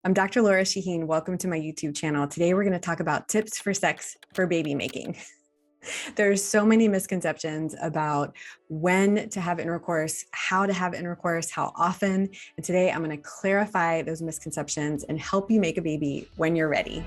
I'm Dr. Lora Shahine. Welcome to my YouTube channel. Today, we're going to talk about tips for sex for baby making. There's so many misconceptions about when to have intercourse, how to have intercourse, how often. And today, I'm going to clarify those misconceptions and help you make a baby when you're ready.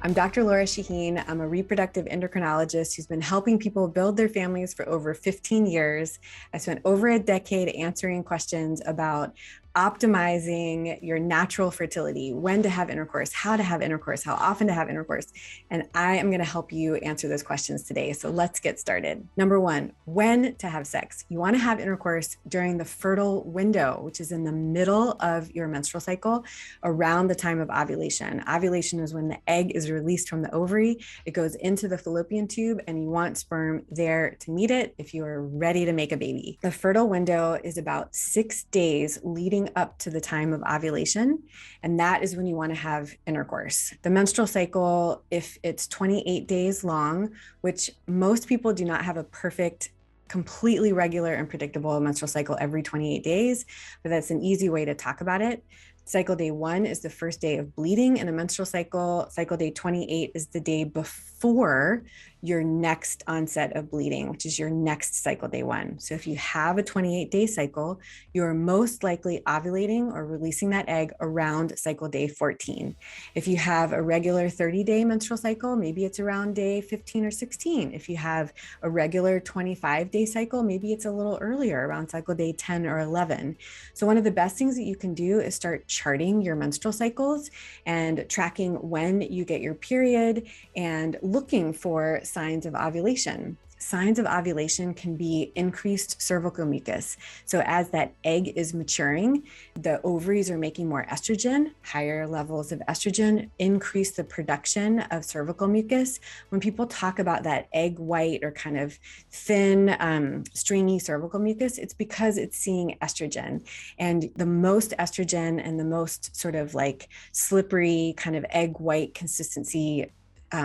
I'm Dr. Lora Shahine. I'm a reproductive endocrinologist who's been helping people build their families for over 15 years. I spent over a decade answering questions about optimizing your natural fertility, when to have intercourse, how to have intercourse, how often to have intercourse. And I am going to help you answer those questions today. So let's get started. Number one, when to have sex. You want to have intercourse during the fertile window, which is in the middle of your menstrual cycle, around the time of ovulation. Ovulation is when the egg is released from the ovary. It goes into the fallopian tube, and you want sperm there to meet it if you are ready to make a baby. The fertile window is about 6 days leading up to the time of ovulation, and that is when you want to have intercourse. The menstrual cycle, if it's 28 days long, which most people do not have a perfect, completely regular and predictable menstrual cycle every 28 days, but that's an easy way to talk about it. Cycle day 1 is the first day of bleeding in a menstrual cycle. Cycle day 28 is the day before your next onset of bleeding, which is your next cycle day 1. So if you have a 28-day cycle, you're most likely ovulating or releasing that egg around cycle day 14. If you have a regular 30-day menstrual cycle, maybe it's around day 15 or 16. If you have a regular 25-day cycle, maybe it's a little earlier, around cycle day 10 or 11. So one of the best things that you can do is start charting your menstrual cycles and tracking when you get your period and looking for signs of ovulation. Signs of ovulation can be increased cervical mucus. So as that egg is maturing, the ovaries are making more estrogen. Higher levels of estrogen increase the production of cervical mucus. When people talk about that egg white or kind of thin, stringy cervical mucus, it's because it's seeing estrogen. And the most estrogen and the most sort of like slippery kind of egg white consistency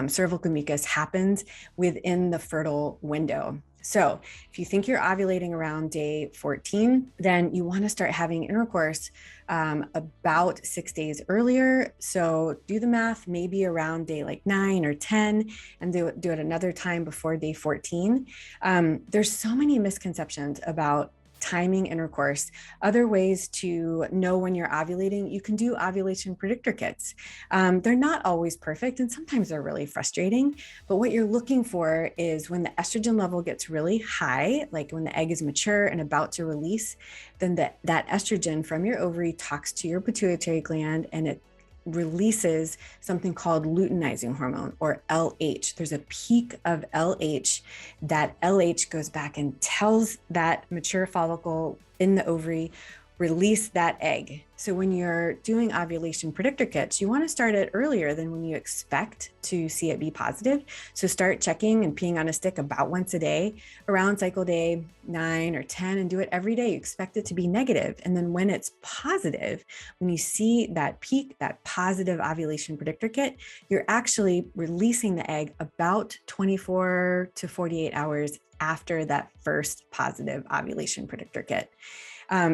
cervical mucus happens within the fertile window. So if you think you're ovulating around day 14, then you want to start having intercourse about 6 days earlier. So do the math, maybe around day like 9 or 10, and do it another time before day 14. There's so many misconceptions about timing intercourse. Other ways to know when you're ovulating, you can do ovulation predictor kits. They're not always perfect, and sometimes they're really frustrating, but what you're looking for is when the estrogen level gets really high, like when the egg is mature and about to release, then that estrogen from your ovary talks to your pituitary gland, and it releases something called luteinizing hormone, or LH. There's a peak of LH. That LH goes back and tells that mature follicle in the ovary, release that egg. So when you're doing ovulation predictor kits, you want to start it earlier than when you expect to see it be positive. So start checking and peeing on a stick about once a day around cycle day 9 or 10, and do it every day. You expect it to be negative. And then when it's positive, when you see that peak, that positive ovulation predictor kit, you're actually releasing the egg about 24 to 48 hours after that first positive ovulation predictor kit.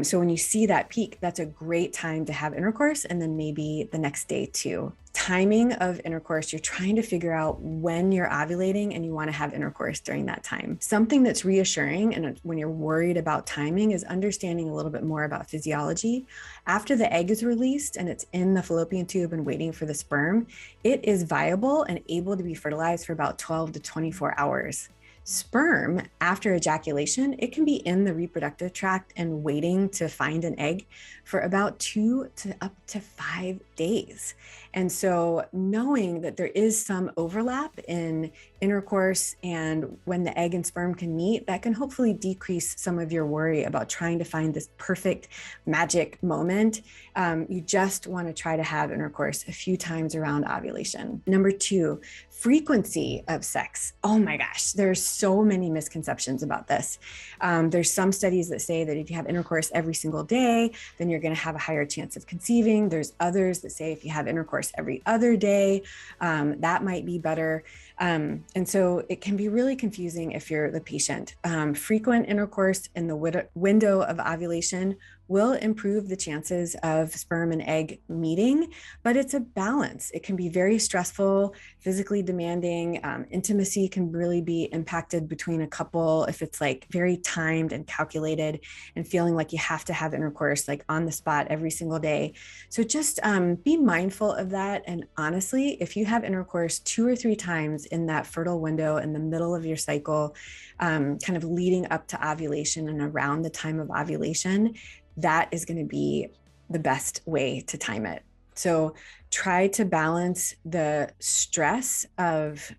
So when you see that peak, that's a great time to have intercourse, and then maybe the next day too. Timing of intercourse, you're trying to figure out when you're ovulating and you want to have intercourse during that time. Something that's reassuring, and when you're worried about timing, is understanding a little bit more about physiology. After the egg is released and it's in the fallopian tube and waiting for the sperm, it is viable and able to be fertilized for about 12 to 24 hours. Sperm, after ejaculation, it can be in the reproductive tract and waiting to find an egg for about 2 to up to 5 days. And so knowing that there is some overlap in intercourse and when the egg and sperm can meet, that can hopefully decrease some of your worry about trying to find this perfect magic moment. You just want to try to have intercourse a few times around ovulation. Number 2, frequency of sex. Oh my gosh, there's so many misconceptions about this. There's some studies that say that if you have intercourse every single day, then you're going to have a higher chance of conceiving. There's others that say if you have intercourse every other day, that might be better. And so it can be really confusing if you're the patient. Frequent intercourse in the window of ovulation will improve the chances of sperm and egg meeting, but it's a balance. It can be very stressful, physically demanding. Intimacy can really be impacted between a couple if it's like very timed and calculated and feeling like you have to have intercourse like on the spot every single day. So just be mindful of that. And honestly, if you have intercourse 2 or 3 times in that fertile window in the middle of your cycle, kind of leading up to ovulation and around the time of ovulation, that is going to be the best way to time it. So try to balance the stress of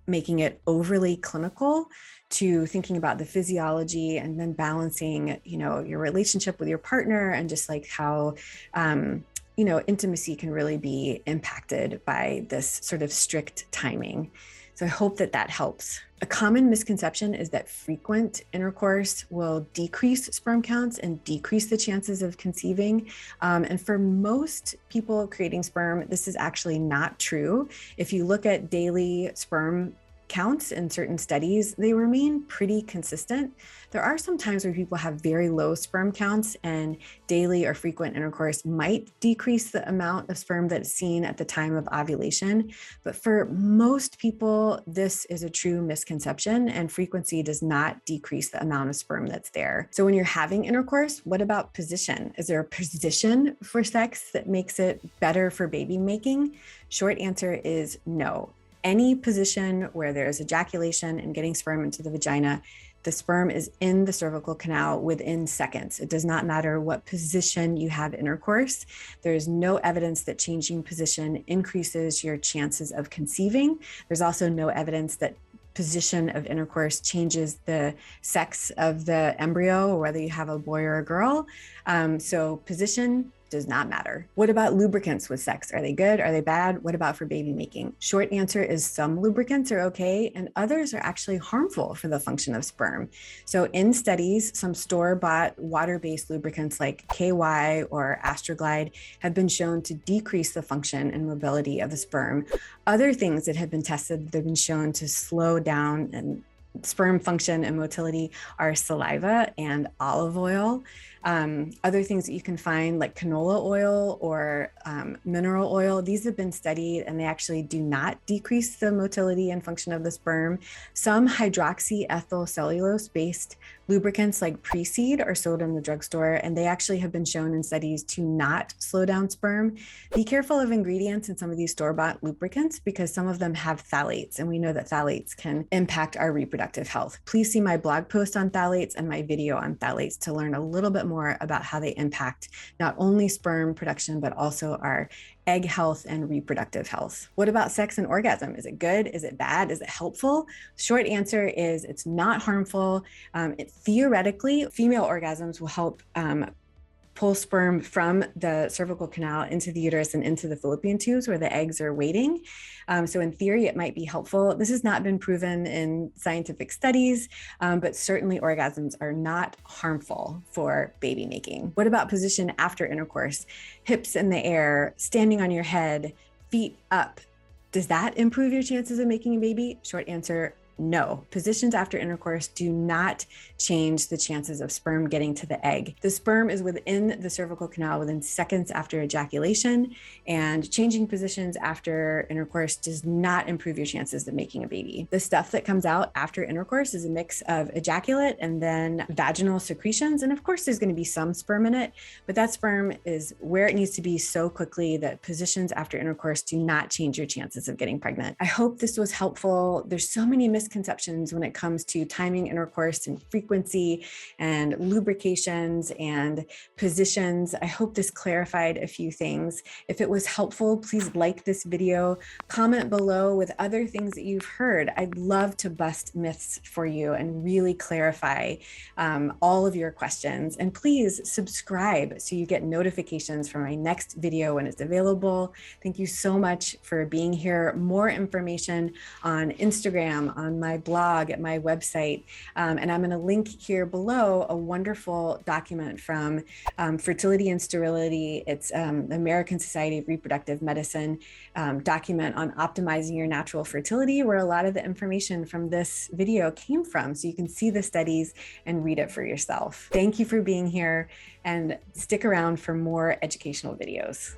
making it overly clinical to thinking about the physiology, and then balancing, your relationship with your partner, and just like how, intimacy can really be impacted by this sort of strict timing. So I hope that helps. A common misconception is that frequent intercourse will decrease sperm counts and decrease the chances of conceiving. And for most people creating sperm, this is actually not true. If you look at daily sperm counts in certain studies, they remain pretty consistent. There are some times where people have very low sperm counts, and daily or frequent intercourse might decrease the amount of sperm that's seen at the time of ovulation. But for most people, this is a true misconception, and frequency does not decrease the amount of sperm that's there. So when you're having intercourse, what about position? Is there a position for sex that makes it better for baby making? Short answer is no. Any position where there's ejaculation and getting sperm into the vagina, the sperm is in the cervical canal within seconds. It does not matter what position you have intercourse. There is no evidence that changing position increases your chances of conceiving. There's also no evidence that position of intercourse changes the sex of the embryo, or whether you have a boy or a girl. So position does not matter. What about lubricants with sex? Are they good? Are they bad? What about for baby making? Short answer is some lubricants are okay, and others are actually harmful for the function of sperm. So in studies, some store-bought water-based lubricants like KY or Astroglide have been shown to decrease the function and mobility of the sperm. Other things that have been tested that have been shown to slow down and sperm function and motility are saliva and olive oil. Other things that you can find like canola oil or mineral oil, these have been studied and they actually do not decrease the motility and function of the sperm. Some hydroxyethyl cellulose-based lubricants like Pre-Seed are sold in the drugstore, and they actually have been shown in studies to not slow down sperm. Be careful of ingredients in some of these store-bought lubricants because some of them have phthalates, and we know that phthalates can impact our reproductive health. Please see my blog post on phthalates and my video on phthalates to learn a little bit more about how they impact not only sperm production, but also our egg health and reproductive health. What about sex and orgasm? Is it good? Is it bad? Is it helpful? Short answer is it's not harmful. Theoretically, female orgasms will help pull sperm from the cervical canal into the uterus and into the fallopian tubes where the eggs are waiting. So in theory, it might be helpful. This has not been proven in scientific studies, but certainly orgasms are not harmful for baby making. What about position after intercourse? Hips in the air, standing on your head, feet up. Does that improve your chances of making a baby? Short answer, no. Positions after intercourse do not change the chances of sperm getting to the egg. The sperm is within the cervical canal within seconds after ejaculation, and changing positions after intercourse does not improve your chances of making a baby. The stuff that comes out after intercourse is a mix of ejaculate and then vaginal secretions. And of course, there's going to be some sperm in it, but that sperm is where it needs to be so quickly that positions after intercourse do not change your chances of getting pregnant. I hope this was helpful. There's so many misconceptions when it comes to timing intercourse and frequency and lubrications and positions. I hope this clarified a few things. If it was helpful, please like this video, comment below with other things that you've heard. I'd love to bust myths for you and really clarify all of your questions. And please subscribe so you get notifications for my next video when it's available. Thank you so much for being here. More information on Instagram, on on my blog at my website. And I'm going to link here below a wonderful document from Fertility and Sterility. It's the American Society of Reproductive Medicine document on optimizing your natural fertility, where a lot of the information from this video came from. So you can see the studies and read it for yourself. Thank you for being here, and stick around for more educational videos.